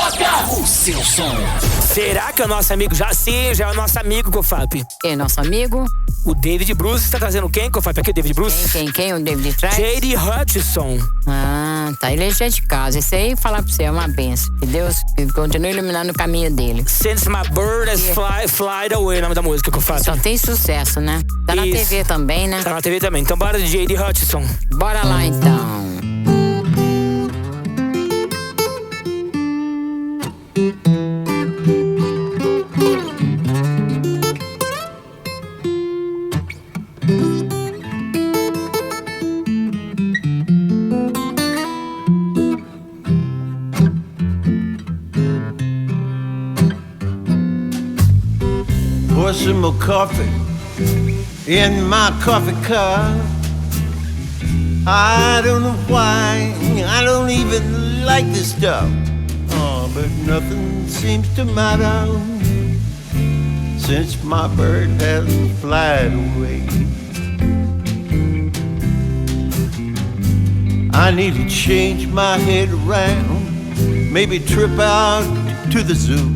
toca o seu som. Será que é o nosso amigo já? Sim, já é o nosso amigo, Cofap. Quem é nosso amigo? O David Bruce está trazendo quem, Cofap? Aqui o David Bruce? Quem? O David traz? J.D. Hutchison. Ah, tá. Ele é já de casa. Esse aí, falar pra você, é uma benção. Que Deus continue iluminando o caminho dele. Since my bird has flied away, o nome da música, Cofap. Só tem sucesso, né? Tá na TV também, né? Tá na TV também. Então bora de J.D. Hutchison. Bora lá, então. Pour some more coffee in my coffee cup. I don't know why, I don't even like this stuff. Oh, but nothing seems to matter since my bird has flied away. I need to change my head around, maybe trip out to the zoo.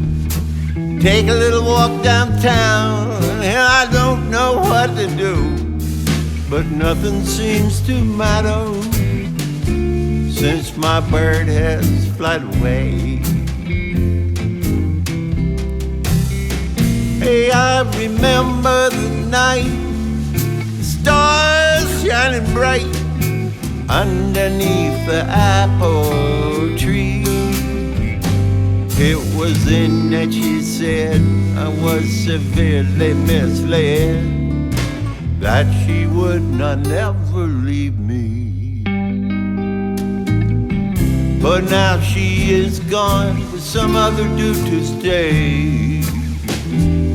Take a little walk downtown, and I don't know what to do. But nothing seems to matter since my bird has flied away. Hey, I remember the night, the stars shining bright underneath the apple tree. It was then that she said I was severely misled, that she would not never leave me. But now she is gone with some other dude to stay,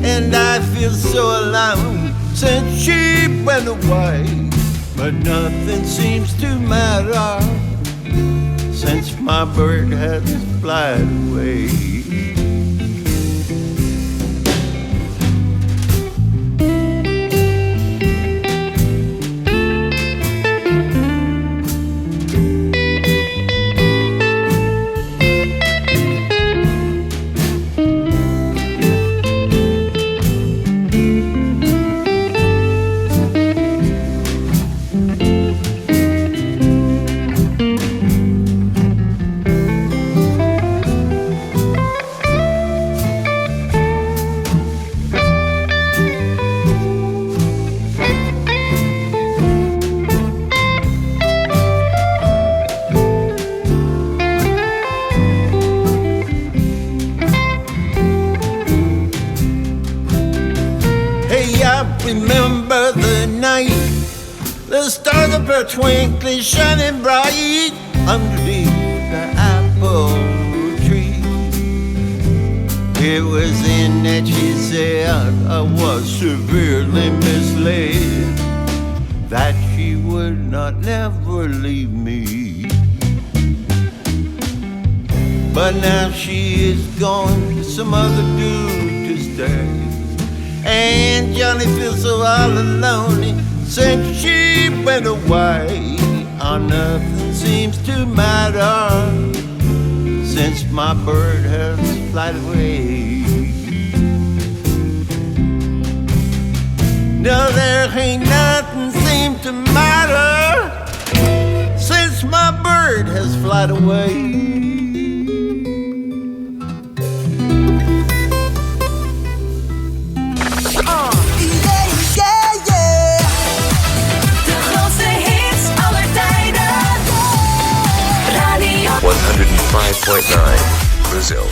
and I feel so alone since she went away. But nothing seems to matter since my bird has flied away. Remember the night, the stars of her twinkly shining bright underneath the apple tree. It was then that she said I was severely misled, that she would not never leave me. But now she is gone to some other dude to stay, and Johnny feels so all alone since she went away. Oh, nothing seems to matter since my bird has flied away. No, there ain't nothing seem to matter since my bird has flied away. De grootste hits aller tijden. Radio 105.9 Brazil.